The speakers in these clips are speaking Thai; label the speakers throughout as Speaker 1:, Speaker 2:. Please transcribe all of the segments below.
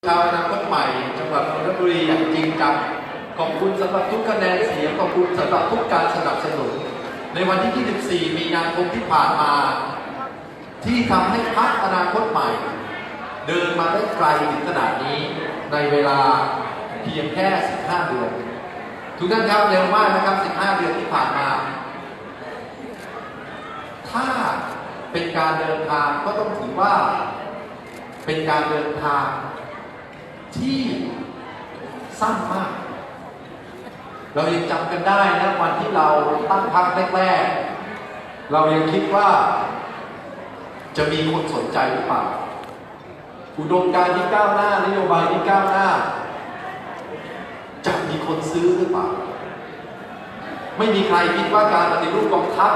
Speaker 1: ชาวอนาคตใหม่จังหวัดนนทบุรีอย่างจริงจังขอบคุณสำหรับทุกคะแนนเสียงขอบคุณสำหรับทุกการสนับสนุนในวันที่ 24 มีนาคมที่ผ่านมาที่ทำให้พรรคอนาคตใหม่เดินมาได้ไกลถึงขนาดนี้ในเวลาเพียงแค่ 15 เดือนทุกท่านครับเร็วมากนะครับ 15 เดือนที่ผ่านมาถ้าเป็นการเดินทางก็ต้องถือว่าเป็นการเดินทางที่สั้นมากเรายังจำกันได้นะวันที่เราตั้งพรรคแรกๆเรายังคิดว่าจะมีคนสนใจหรือเปล่าอุดมการณ์ที่ก้าวหน้านโยบายที่ก้าวหน้าจะมีคนซื้อหรือเปล่าไม่มีใครคิดว่าการปฏิรูปกองทัพ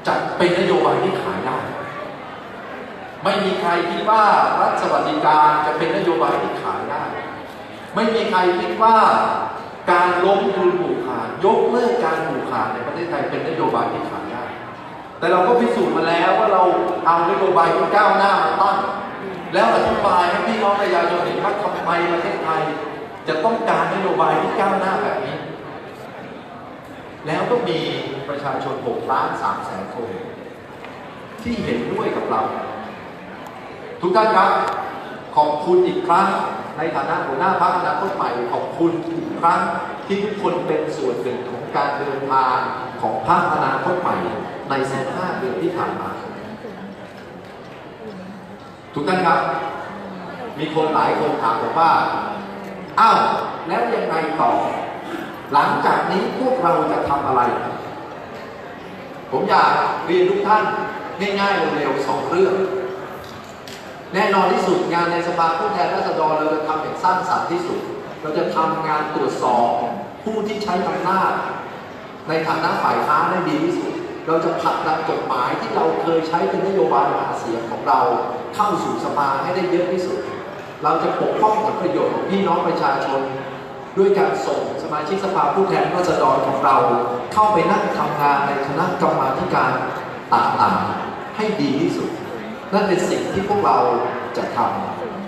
Speaker 1: จะเป็นนโยบายที่ขายได้ไม่มีใครคิดว่ารัฐสวัสดิการจะเป็นนโยบายที่ขายได้ไม่มีใครคิดว่าการล้มทุนผูกขาดยกเลิกการผูกขาดในประเทศไทยเป็นนโยบายที่ขายได้แต่เราก็พิสูจน์มาแล้วว่าเราเอานโยบายที่ก้าวหน้ามาตั้งแล้วอธิบายให้พี่น้องประชาชนเห็นว่าทำไมประเทศไทยจะต้องการนโยบายที่ก้าวหน้าแบบนี้แล้วก็มีประชาชน6,300,000 คนที่เห็นด้วยกับเราทุกท่านครับขอบคุณอีกครั้งในฐานะหัวหน้าพรรคอนาคตใหม่ขอบคุณอีกครั้งที่ทุกคนเป็นส่วนหนึ่งของการเดินทางของพรรคอนาคตใหม่ใน15 เดือนที่ผ่านมาทุกท่านครับมีคนหลายคนถามผมว่าอ้าวแล้วยังไงต่อหลังจากนี้พวกเราจะทำอะไรผมอยากเรียนทุกท่านง่ายๆเร็วๆ2 เรื่องแน่นอนที่สุดงานในสภาผู้แทนราษฎรเราจะทำอย่างสร้างสรรค์ที่สุดเราจะทำงานตรวจสอบผู้ที่ใช้อำนาจในฐานะฝ่ายค้านได้ดีที่สุดเราจะผลักดันกฎหมายที่เราเคยใช้เป็นนโยบายหาเสียงของเราเข้าสู่สภาให้ได้เยอะที่สุดเราจะปกป้องผลประโยชน์ของพี่น้องประชาชนด้วยการส่งสมาชิกสภาผู้แทนราษฎรของเราเข้าไปนั่งทำงานในคณะกรรมาธิการต่างๆให้ดีที่สุดนั่นเป็นสิ่งที่พวกเราจะท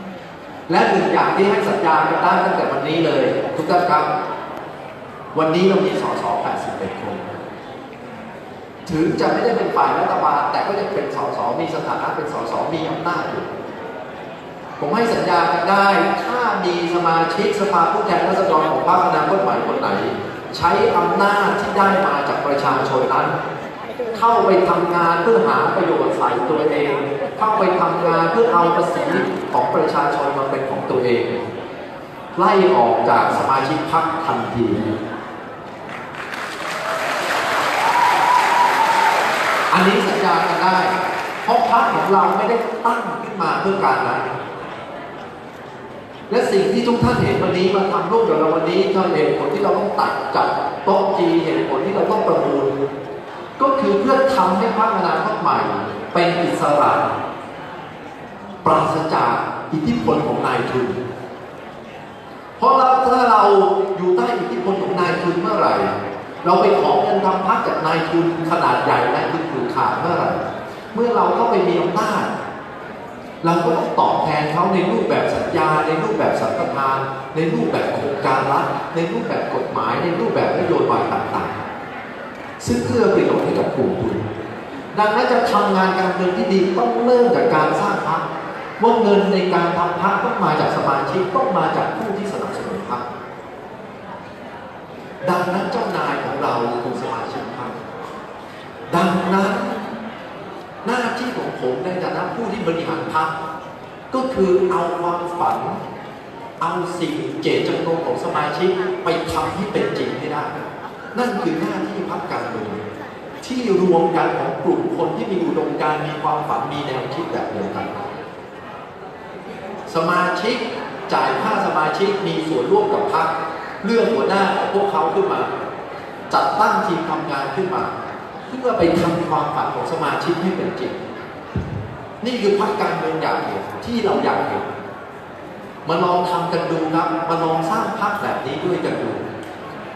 Speaker 1: ำและหนึ่งอย่างที่ให้สัญญากันได้ตั้งแต่วันนี้เลยทุกท่านครับวันนี้เรามีสส81 คนถึงจะไม่ได้เป็นฝ่ายรัฐบาลแต่ก็ยังเป็นสสมีสถานะเป็นสสมีอำนาจอยู่ผมให้สัญญากันได้ถ้ามีสมาชิกสภาผู้แทนราษฎรของพรรคอนาคตใหม่คนไหนใช้อำนาจที่ได้มาจากประชาชนนั้นเข้าไปทำงานเพื่อหาประโยชน์ใส่ตัวเองเข้าไปทำงานเพื่อเอาภาษีของประชาชนมาเป็นของตัวเองไล่ออกจากสมาชิกพรรคทันทีอันนี้สัญญากันได้เพราะพรรคของเราไม่ได้ตั้งขึ้นมาเพื่อการนั้นและสิ่งที่ทุกท่านเห็นวันนี้มาทำร่วมกับเราวันนี้ก็เหตุผลที่เราต้องตัดจัดโต๊ะจีเหตุผลที่เราต้องประมูลก็คือเพื่อทำให้พรรคอนาคตใหม่เป็นอิสระปราศจากอิทธิพลของนายทุนเพราะถ้าเราอยู่ใต้อิทธิพลของนายทุนเมื่อไหร่เราไปขอเงินทำพรรคจากนายทุนขนาดใหญ่และทุนผูกขาดเมื่อไหร่เมื่อเราเข้าไปมีอำนาจเราก็ต้องตอบแทนเขาในรูปแบบสัญญาในรูปแบบสัมปทานในรูปแบบโครงการรัฐในรูปแบบกฎหมายในรูปแบบนโยบายต่างๆซึ่งเพื่อประโยชน์ให้กับกลุ่มทุนดังนั้นจะทำงานการเมืองที่ดีต้องเริ่มจากการสร้างพรรคว่าเงินในการทำพรรคต้องมาจากสมาชิกต้องมาจากผู้ที่สนับสนุนพรรคดังนั้นเจ้านายของเราคือสมาชิกพรรคดังนั้นหน้าที่ของผมในฐานะผู้ที่บริหารพรรคก็คือเอาความฝันเอาสิ่งเจตจำนงของสมาชิกไปทำให้เป็นจริงให้ได้นั่นคือหน้าที่พรรคการเมืองที่รวมกันของกลุ่มคนที่มีอุดมการณ์มีความฝันมีแนวคิดแบบเดียวกันสมาชิกจ่ายค่าสมาชิกมีส่วนร่วมกับพรรคเลือกหัวหน้าของพวกเขาขึ้นมาจัดตั้งทีมทำงานขึ้นมาเพื่อไปทำความฝันของสมาชิกให้เป็นจริงนี่คือพรรคการเมืองอยากเห็นที่เราอยากเห็นมาลองทำกันดูครับมาลองสร้างพรรคแบบนี้ด้วยกันดู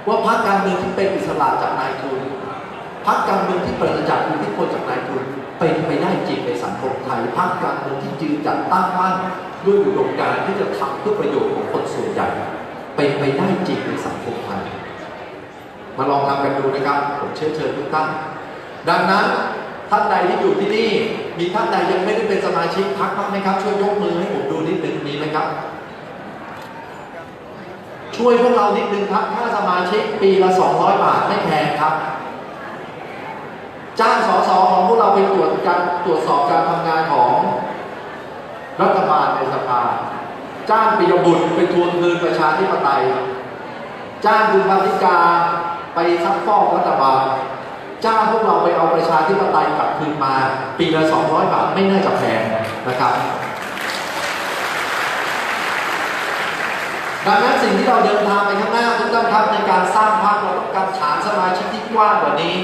Speaker 1: ว่าพรรคการเมืองที่เป็นอิสระจากนายทุนพรรคการเมืองที่ปราศจากอิทธิพลจากนายทุนไป เป็นไปได้จริงในสังคมไทยพรรคการเมืองที่ยืนจัดตั้งมั่นด้วยอุดมการณ์ที่จะทำเพื่อประโยชน์ของคนส่วนใหญ่เป็นไปได้จริงในสังคมไทยมาลองทำกันดูนะครับผมเชิญทุกท่านดังนั้นท่านใดที่อยู่ที่นี่มีท่านใดยังไม่ได้เป็นสมาชิกพรรคบ้างไหมครับช่วยยกมือให้ผมดูนิดนึงมีไหมครับช่วยพวกเรานิดนึงครับค่าสมาชิกปีละ200 บาทไม่แพงครับจ้างสสของพวกเราไปตรวจสอบการทำงานของรัฐบาลในสภาจ้างปิยบุตรไปทวงคืนประชาธิปไตยจ้างคุณภาธิกาไปซักฟอกรัฐบาลจ้างพวกเราไปเอาประชาธิปไตยกลับคืนมาปีละ200 บาทไม่น่าจะแพงนะครับดังนั้นสิ่งที่เราเดินทางไปข้างหน้าทุกท่านครับในการสร้างพรรคเราต้องการฐานสมาชิกที่กว้างกว่านี้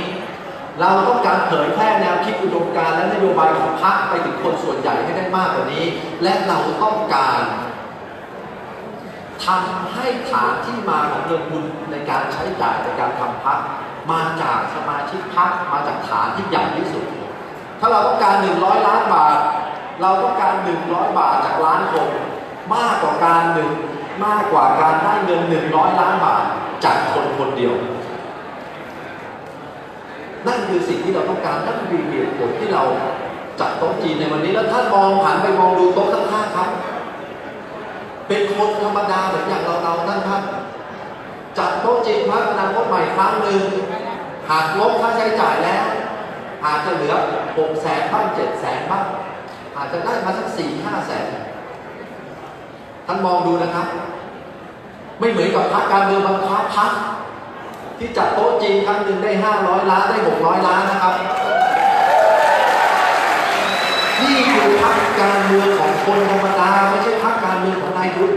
Speaker 1: เราต้องการเผยแพร่แนวคิดอุดมการณ์และนโยบายของพรรคไปถึงคนส่วนใหญ่ให้ได้มากกว่านี้และเราต้องการทำให้ฐานที่มาของเงินทุนในการใช้จ่ายในการทำพรรคมาจากสมาชิกพรรคมาจากฐานที่ใหญ่ที่สุดถ้าเราต้องการ100 ล้านบาทเราต้องการ100 บาทจากล้านคนมากกว่าการได้เงิน100 ล้านบาทจากคนคนเดียวนั่นคือสิ่งที่เราต้องการนั่นคือเหตุผลที่เราจัดโต๊ะจีนในวันนี้แล้วท่านหันไปมองดูโต๊ะข้างๆครับเป็นคนธรรมดาเหมือนอย่างเราท่านจัดโต๊ะจีนพรรคอนาคตใหม่ครั้งหนึ่งหากลบค่าใช้จ่ายแล้วอาจจะเหลือ600,000 บ้าง700,000 บ้างอาจจะได้มาสัก4-5 แสนท่านมองดูนะครับไม่เหมือนกับพรรคการเมืองบางพรรคที่จัดโต๊ะจีนครั้งหนึ่งได้500 ล้านได้600 ล้านนะครับนี่คือพรรคการเมืองของคนธรรมดาไม่ใช่พรรคการเมืองของนายทุน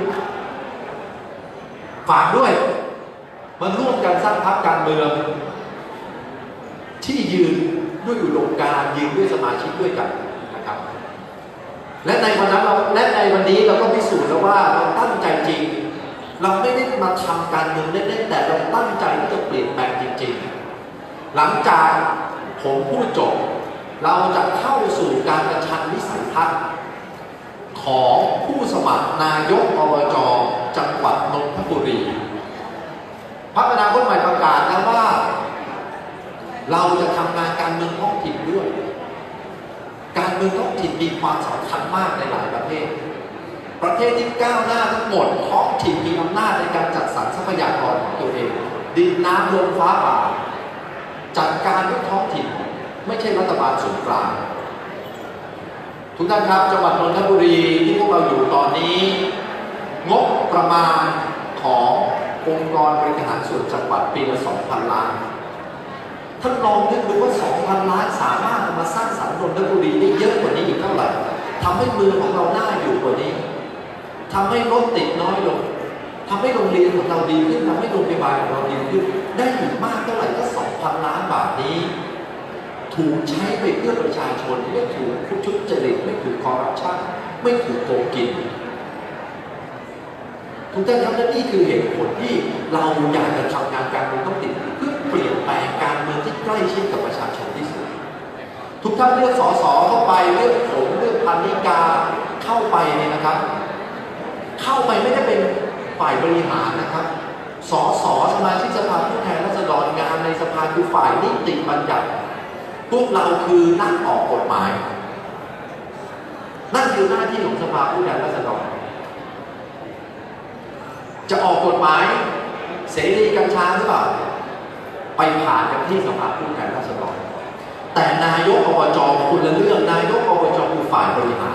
Speaker 1: ฝากด้วยมาร่วมกันสร้างพรรคการเมืองที่ยืนด้วยอุดมการณ์ยืนด้วยสมาชิกด้วยกันนะครับและในวันนี้เราก็พิสูจน์แล้วว่าเราตั้งใจจริงเราไม่ได้มาทำการเมืองเล่นๆแต่เราตั้งใจที่จะเปลี่ยนแปลงจริงๆหลังจากผมพูดจบเราจะเข้าสู่การประชันวิสัยทัศน์ของผู้สมัครนายกอบจ.จังหวัดนนทบุรีพรรคอนาคตใหม่ประกาศแล้วว่าเราจะทำงานการเมืองท้องถิ่นด้วยการเมืองท้องถิ่นมีความสำคัญมากในหลายประเทศที่ก้าวหน้าทั้งหมดท้องถิ่นมีอำนาจในการจัดสรรทรัพยากรของตัวเองดินน้ำลมฟ้าป่าจัดการด้วยท้องถิ่นไม่ใช่รัฐบาลส่วนกลางทุกท่านครับจังหวัดนนทบุรีที่พวกเราอยู่ตอนนี้งบประมาณขององค์กรบริหารส่วนจังหวัดปีละ 2,000 ล้านท่านลองนึกดูว่า 2,000 ล้านสามารถมาสร้างสรรค์นนทบุรีได้เยอะกว่านี้อีกเท่าไหร่ทำให้เมืองของเราน่าอยู่กว่านี้ทำให้รถติดน้อยลงทำให้โรงเรียนของเราดีขึ้นทำให้โรงพยาบาลของเราดีขึ้นได้อีกมากเท่าไหร่ก็ 2,000 ล้านบาทนี้ถูกใช้ไปเพื่อประชาชนไม่ถูกทุจริตไม่ถูกคอร์รัปชันไม่ถูกโกงกินทุกท่านครับและนี่คือเหตุผลที่เราอยากจะทำงานการเมืองท้องถิ่นเพื่อเปลี่ยนแปลงการเมืองที่ใกล้ชิดกับประชาชนที่สุดทุกท่านเลือกสสเข้าไปเลือกผมเลือกพรรณิกาเข้าไปเนี่ยนะครับเข้าไปไม่ได้เป็นฝ่ายบริหารนะครับสสสมาชิกสภาผู้แทนราษฎรงานในสภาคือฝ่ายนิติบัญญัติพวกเราคือนักออกกฎหมายนั่นคือหน้าที่ของสภาผู้แทนราษฎรจะออกกฎหมายเสรีกัญชาหรือเปล่าไปผ่านกันที่สภาผู้แทนราษฎรแต่นายกอบจ.คุณละเรื่องนายกอบจ.คือฝ่ายบริหา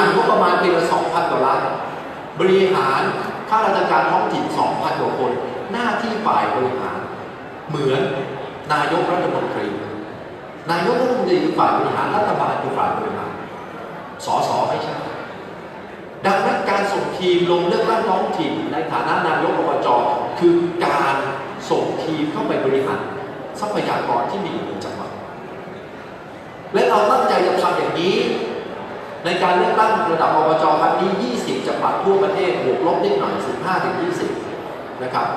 Speaker 1: รงบประมาณปีละ 2,000 กว่าล้านบริหารข้าราชการท้องถิ่น 2,000 กว่าคนหน้าที่ฝ่ายบริหารเหมือนนายกรัฐมนตรีคือฝ่ายบริหารรัฐบาลคือฝ่ายบริหารสสไม่ใช่ดังนั้นการส่งทีมลงเลือกตั้งท้องถิ่นในฐานะนายกอบจ.คือการส่งทีมเข้าไปบริหารทรัพยากรที่มีอยู่ในจังหวัดและเราตั้งใจจะทำอย่างนี้ในการเลือกตั้งระดับอบจ.ครั้งนี้20 จังหวัดทั่วประเทศบวกลบนิดหน่อย 15-20 นะครับ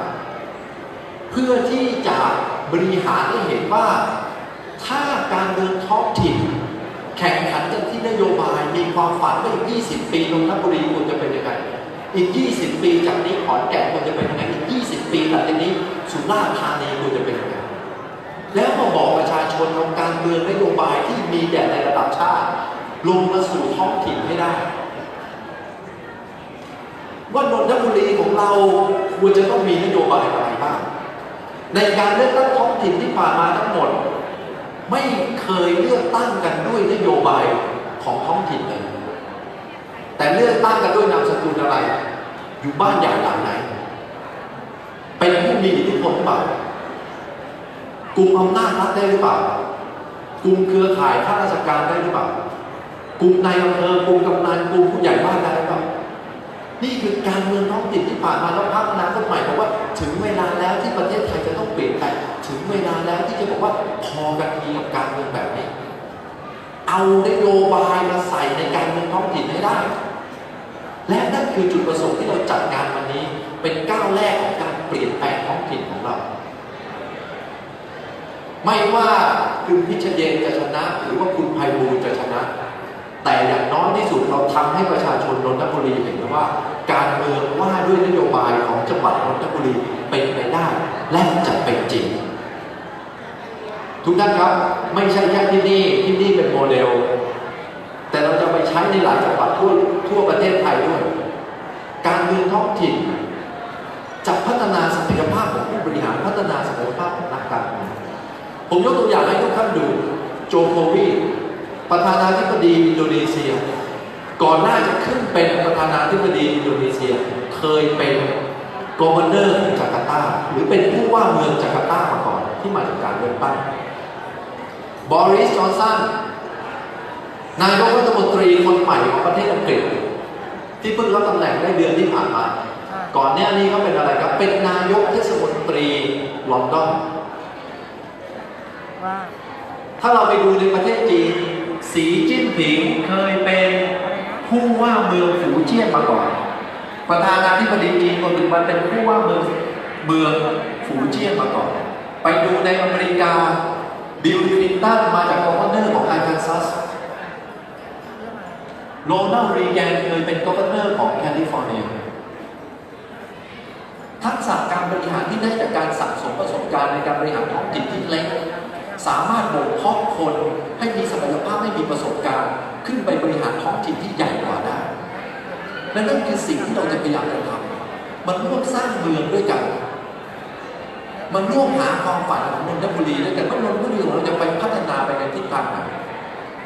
Speaker 1: เพื่อที่จะบริหารให้เห็นว่าถ้าการเมืองท้องถิ่น แข่งขันกันที่นโยบายมีความฝันว่าอีก20 ปีนนทบุรีควรจะเป็นยังไงอีก20 ปีจากนี้ขอนแก่นควรจะเป็นยังไงอีก20 ปีหลังจากนี้สุราษฎร์ธานีควรจะเป็นยังไงแล้วมาบอกประชาชนเอาการเมืองนโยบายที่มีแต่ในระดับชาติลงมาสู่ท้องถิ่นให้ได้ว่านนทบุรีของเราควรจะต้องมีนโยบายอะไรบ้างในการเลือกตั้งท้องถิ่นที่ผ่านมาทั้งหมดไม่เคยเลือกตั้งกันด้วยนโยบายของท้องถิ่นเลยแต่เลือกตั้งกันด้วยนามสกุลอะไรอยู่บ้านใหญ่หลังไหนเป็นผู้มีอิทธิพลหรือเปล่ากลุ่มอำนาจรัฐได้หรือเปล่ากลุ่มเครือข่ายข้าราชการได้หรือเปล่ากลุ่มนายอำเภอกลุ่มกำนันกลุ่มผู้ใหญ่บ้านได้หรือเปล่านี่คือการเมืองท้องถิ่นที่ผ่านมาแล้วพรรคอนาคตใหม่บอกว่าถึงเวลาแล้วที่ประเทศไทยจะต้องเปลี่ยนแปลงถึงเวลาแล้วที่จะบอกว่าพอกันทีกับการเมืองแบบนี้เอานโยบายมาใส่ในการเมืองท้องถิ่นให้ได้และนั่นคือจุดประสงค์ที่เราจัดงานวันนี้เป็นก้าวแรกของการเปลี่ยนแปลงท้องถิ่นของเราไม่ว่าคุณพิชเยนจะชนะหรือว่าคุณไพบูลย์จะชนะแต่อย่างน้อยที่สุดเราทำให้ประชาชนนนทบุรีเห็นว่าการเมืองว่าด้วยนโยบายของจังหวัดนนทบุรีเป็นไปได้และจะเป็นจริงทุกท่านครับไม่ใช่แค่ที่นี่เป็นโมเดลแต่เราจะไปใช้ในหลายจังหวัดทั่วประเทศไทยด้วยการเมืองท้องถิ่นจะพัฒนาศักยภาพของผู้บริหารพัฒนาศักยภาพของนักการเมืองผมยกตัวอย่างให้ทุกท่านดูโจโควีประธานาธิบดีอินโดนีเซียก่อนหน้าจะขึ้นเป็นประธานาธิบดีอินโดนีเซียเคยเป็นกอร์เวเนอร์ของจาการ์ตาหรือเป็นผู้ว่าเมืองจาการ์ตามาก่อนที่มาจากการเลือกตั้งบอริส จอนสันนายกรัฐมนตรีคนใหม่ของประเทศอังกฤษที่เพิ่งรับตำแหน่งได้เดือนที่ผ่านมาก่อนหน้านี้เขาเป็นอะไรครับเป็นนายกเทศมนตรีลอนดอนถ้าเราไปดูในประเทศจีนสีจิ้นผิงเคยเป็นผู้ว่าเมืองฝูเจี้ยนมาก่อนประธานาธิบดีจีนคนหนึ่งมาเป็นผู้ว่าเมืองฝูเจี้ยนมาก่อนไปดูในอเมริกาบิล คลินตันมาจากกอร์เวเนอร์ของอาร์คันซัสโรนัลด์ รีแกนเคยเป็นกอร์เวเนอร์ของแคลิฟอร์เนียทักษะการบริหารที่ได้จากการสั่งสมประสบการณ์ในการบริหารท้องถิ่นที่เล็กสามารถบ่มเพาะคนให้มีศักยภาพให้มีประสบการณ์ขึ้นไปบริหารท้องถิ่นที่ใหญ่กว่าได้และนั่นคือสิ่งที่เราจะพยายามจะทำมันร่วมสร้างเมืองด้วยกันมันร่วมหาความฝันของนนทบุรีด้วยกันว่านนทบุรีของเราจะไปพัฒนาไปในทิศทางไหน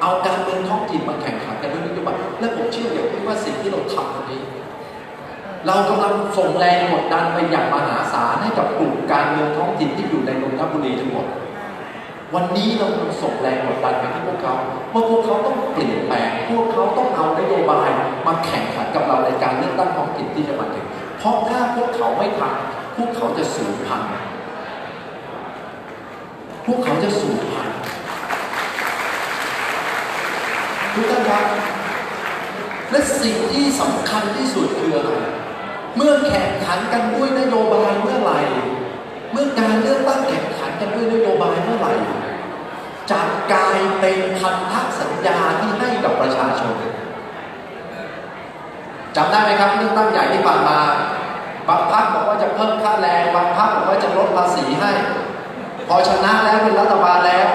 Speaker 1: เอาการเมืองท้องถิ่นมาแข่งขันกันด้วยนโยบายและผมเชื่ออย่างที่ว่าสิ่งที่เราทำวันนี้เรากำลังส่งแรงกดดันไปอย่างมหาศาลให้กับกลุ่มการเมืองท้องถิ่นที่อยู่ในนนทบุรีทั้งหมดวันนี้เราส่งแรงกดดันไปที่พวกเขาว่าพวกเขาต้องเปลี่ยนแปลงพวกเขาต้องเอานโยบายมาแข่งขันกับเราในการเลือกตั้งท้องถิ่นที่จะมาถึงเพราะถ้าพวกเขาไม่ทำพวกเขาจะสูญพันธุ์พวกเขาจะสูญพันธุ์ทุกท่านครับและสิ่งที่สำคัญที่สุดคืออะไรเมื่อแข่งขันกันด้วยนโยบายเมื่อไหร่เมื่อการเลือกตั้งแข่งขันกันด้วยนโยบายเมื่อไหร่จะกลายเป็นพันธสัญญาที่ให้กับประชาชนจำได้ไหมครับเลือกตั้งใหญ่ที่ผ่านมาบางพรรคบอกว่าจะเพิ่มค่าแรงบางพรรคบอกว่าจะลดภาษีให้พอชนะแล้วเป็นรัฐบาลแล้ว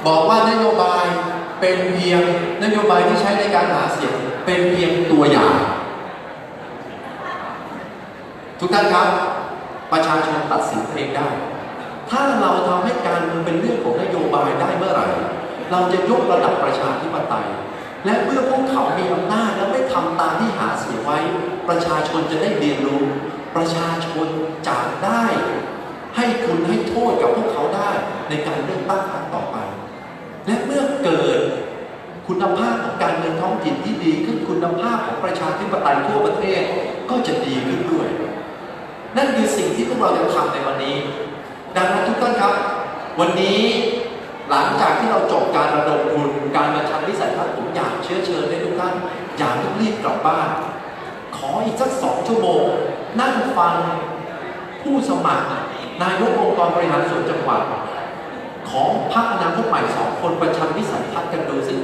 Speaker 1: บอกว่านโยบายเป็นเพียงนโยบายที่ใช้ในการหาเสียงเป็นเพียงตัวอย่างทุกท่านครับประชาชนตัดสินเองได้ถ้าเราทำให้การเมืองเป็นเรื่องของนโยบายได้เมื่อไหร่เราจะยกระดับประชาธิปไตยและเมื่อพวกเขามีอำนาจและไม่ทำตามที่หาเสียงไว้ประชาชนจะได้เรียนรู้ประชาชนจะได้ให้คุณให้โทษกับพวกเขาได้ในการเลือกตั้งครั้งต่อไปและเมื่อเกิดคุณภาพของการเมืองท้องถิ่นที่ดีขึ้นคุณภาพของประชาธิปไตยทั่วประเทศก็จะดีขึ้นด้วยนั่นคือสิ่งที่พวกเราจะทำในวันนี้ดังนั้นทุกท่านครับวันนี้หลังจากที่เราจบการระดมทุนการประชันวิสัยทัศน์ผมอยากเชื้อเชิญให้ทุกท่านอย่ารีบกลับบ้านขออีกสัก2 ชั่วโมงนั่งฟังผู้สมัครนายกองค์กรบริหารส่วนจังหวัดของพรรคอนาคตใหม่2 คนประชันวิสัยทัศน์กันดูสิ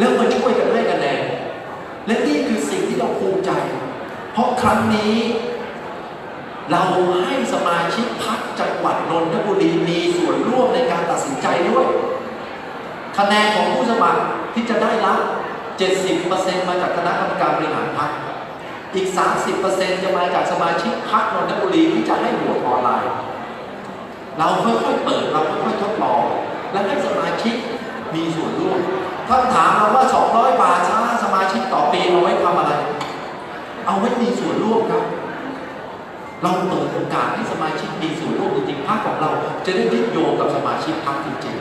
Speaker 1: แล้วมาช่วยกันให้คะแนนและนี่คือสิ่งที่เราภูมิใจเพราะครั้งนี้เราให้สมาชิกพรรคจังหวัดนนทบุรีมีส่วนร่วมในการตัดสินใจด้วยคะแนนของผู้สมัครที่จะได้รับ 70% มาจากคณะกรรมการบริหารพรรคอีก 30% จะมาจากสมาชิกพรรคนนทบุรีที่จะให้โหวตออนไลน์เราค่อยๆเปิดเราค่อยๆทดลองและให้สมาชิกมีส่วนร่วมท่านถามเราว่า200 บาทค่าสมาชิกต่อปีเอาไว้ทำอะไรเอาไว้มีส่วนร่วมครับเราเปิดโอกาสให้สมาชิกมีส่วนร่วมจริงๆพรรคของเราจะได้ยึดโยงกับสมาชิกพรรคจริง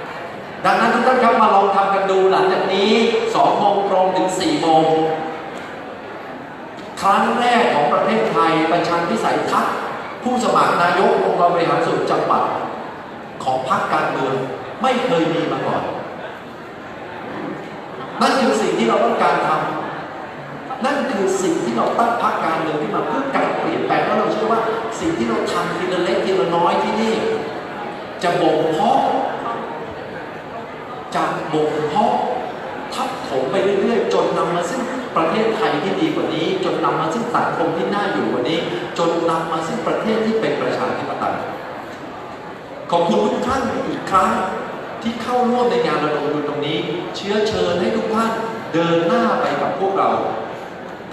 Speaker 1: ๆดังนั้นทุกท่านครับมาลองทำกันดูหลังจากนี้2 โมงตรงถึง 4 โมงครั้งแรกของประเทศไทยประชันวิสัยทัศน์ผู้สมัครนายกองค์การบริหารส่วนจังหวัดของพรรคการเมืองไม่เคยมีมาก่อนนั่นคือสิ่งที่เราต้องการทำนั่นคือสิ่งที่เราตั้งพรรคการเมืองขึ้นมาเพื่อการเปลี่ยนแปลงแล้วเราเชื่อว่าสิ่งที่เราทำทีละเล็กทีละน้อยที่นี่จะบ่มเพาะทับถมไปเรื่อยๆจนนำมาซึ่งประเทศไทยที่ดีกว่านี้จนนำมาซึ่งสังคมที่น่าอยู่กว่านี้จนนำมาซึ่งประเทศที่เป็นประชาธิปไตยขอบคุณทุกท่านอีกครั้งที่เข้าร่วมในงานระดมทุนตรงนี้เชื้อเชิญให้ทุกท่านเดินหน้าไปกับพวกเรา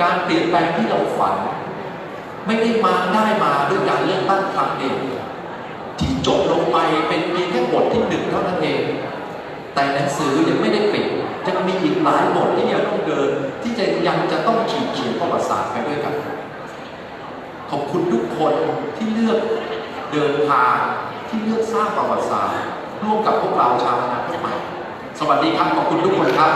Speaker 1: การเปลี่ยนแปลงที่เราฝันไม่ได้มาด้วยการเลือกตั้งครั้งเดียวที่จบลงไปเป็นเพียงแค่บทที่1เท่านั้นเองแต่หนังสือยังไม่ได้ปิดจะมีอีกหลายบทที่ยังต้องเดินที่ยังจะต้องเขียนประวัติศาสตร์ไปด้วยกันขอบคุณทุกคนที่เลือกเดินทางที่เลือกสร้างประวัติศาสตร์ร่วมกับพวกเราชาวอนาคตใหม่สวัสดีครับขอบคุณทุกคนครับ